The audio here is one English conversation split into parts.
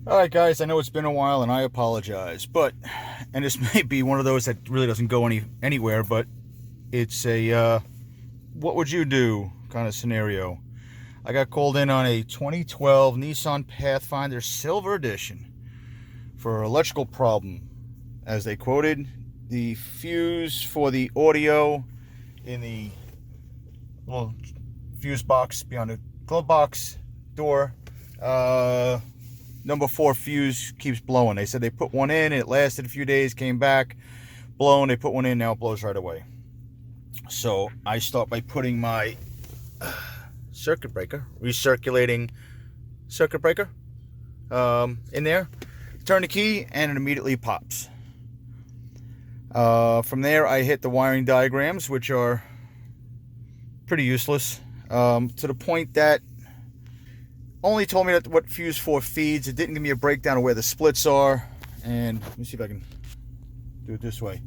Alright guys, I know it's been a while and I apologize, and this may be one of those that really doesn't go anywhere, but it's a, what would you do kind of scenario. I got called in on a 2012 Nissan Pathfinder Silver Edition for an electrical problem. As they quoted, the fuse for the audio in the little fuse box beyond the glove box door, number 4 fuse keeps blowing. They said they put one in, it lasted a few days, came back, blown. They put one in, now it blows right away. So I start by putting my circuit breaker, recirculating circuit breaker, in there. Turn the key and it immediately pops. From there I hit the wiring diagrams, which are pretty useless, to the point that only told me that what fuse 4 feeds. It didn't give me a breakdown of where the splits are. And let me see if I can do it this way.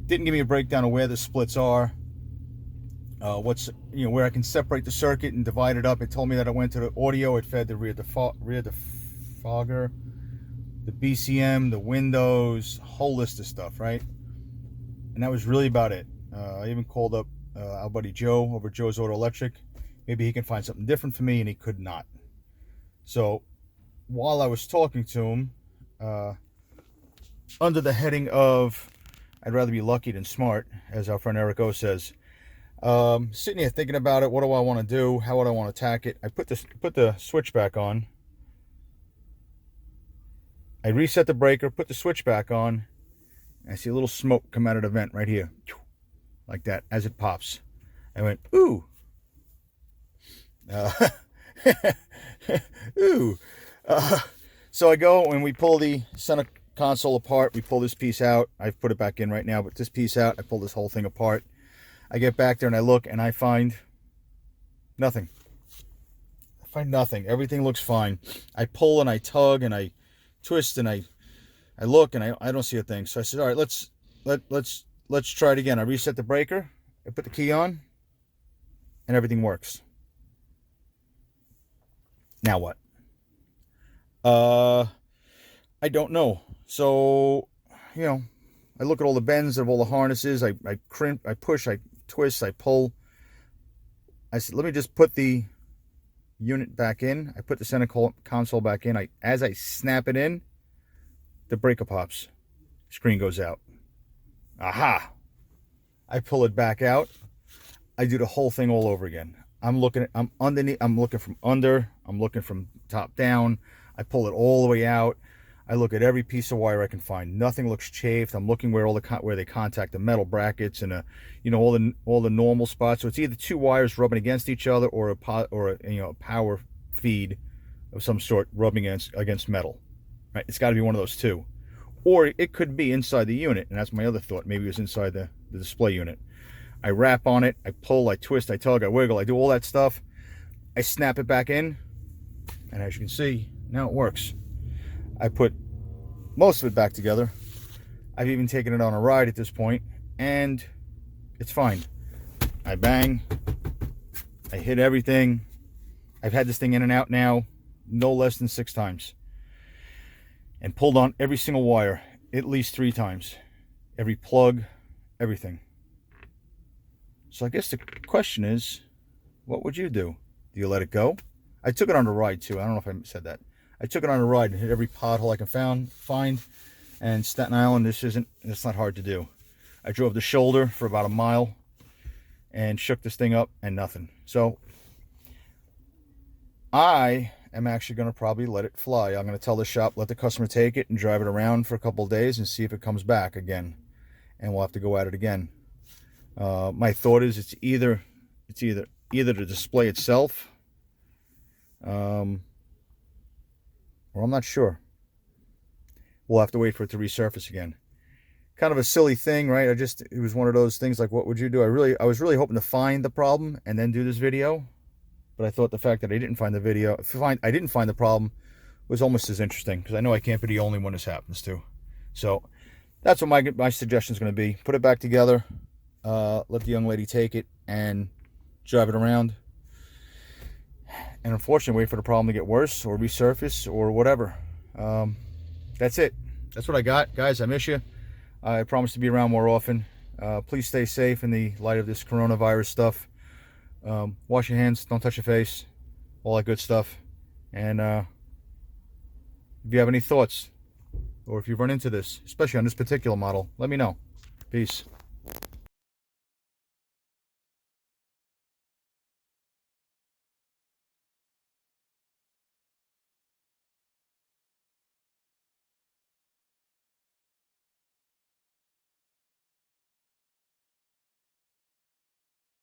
Didn't give me a breakdown of where the splits are. Where I can separate the circuit and divide it up. It told me that I went to the audio. It fed the rear defogger, the BCM, the windows, whole list of stuff, right? And that was really about it. I even called up our buddy Joe over at Joe's Auto Electric. Maybe he can find something different for me, and he could not. So while I was talking to him, under the heading of I'd rather be lucky than smart, as our friend Eric O says, sitting here thinking about it, what do I want to do? How would I want to attack it? I put the switch back on. I reset the breaker, put the switch back on. And I see a little smoke come out of the vent right here, like that, as it pops. I went, ooh. Ooh. So I go and we pull the center console apart. We pull this piece out. I've put it back in right now, but this piece out, I pull this whole thing apart. I get back there and I look and I find nothing. I find nothing. Everything looks fine. I pull and I tug and I twist and I look and I don't see a thing. So I said, all right, let's try it again. I reset the breaker. I put the key on and everything works. Now what? I don't know. So, I look at all the bends of all the harnesses. I crimp, I push, I twist, I pull. I said, let me just put the unit back in. I put the center console back in. As I snap it in, the breaker pops. Screen goes out. Aha! I pull it back out. I do the whole thing all over again. I'm looking from under, I'm looking from top down. I pull it all the way out. I look at every piece of wire I can find. Nothing looks chafed. I'm looking where they contact the metal brackets and all the normal spots. So it's either two wires rubbing against each other or a power feed of some sort rubbing against metal. Right? It's got to be one of those two. Or it could be inside the unit, and that's my other thought. Maybe it was inside the display unit. I wrap on it, I pull, I twist, I tug, I wiggle, I do all that stuff. I snap it back in, and as you can see, now it works. I put most of it back together. I've even taken it on a ride at this point, and it's fine. I bang, I hit everything. I've had this thing in and out now no less than 6 times. And pulled on every single wire at least 3 times. Every plug, everything. So I guess the question is, what would you do? Do you let it go? I took it on a ride too. I don't know if I said that. I took it on a ride and hit every pothole I can find. And Staten Island, it's not hard to do. I drove the shoulder for about a mile and shook this thing up and nothing. So I am actually going to probably let it fly. I'm going to tell the shop, let the customer take it and drive it around for a couple of days and see if it comes back again. And we'll have to go at it again. My thought is it's either the display itself, or I'm not sure. We'll have to wait for it to resurface again. Kind of a silly thing, right? It was one of those things like, what would you do? I was really hoping to find the problem and then do this video, but I thought the fact that I didn't find the problem was almost as interesting, because I know I can't be the only one this happens to. So that's what my suggestion is going to be. Put it back together. Let the young lady take it and drive it around, and unfortunately wait for the problem to get worse or resurface or whatever. That's it. That's what I got. Guys, I miss you. I promise to be around more often. Please stay safe in the light of this coronavirus stuff. Wash your hands. Don't touch your face. All that good stuff. And if you have any thoughts, or if you've run into this, especially on this particular model, let me know. Peace.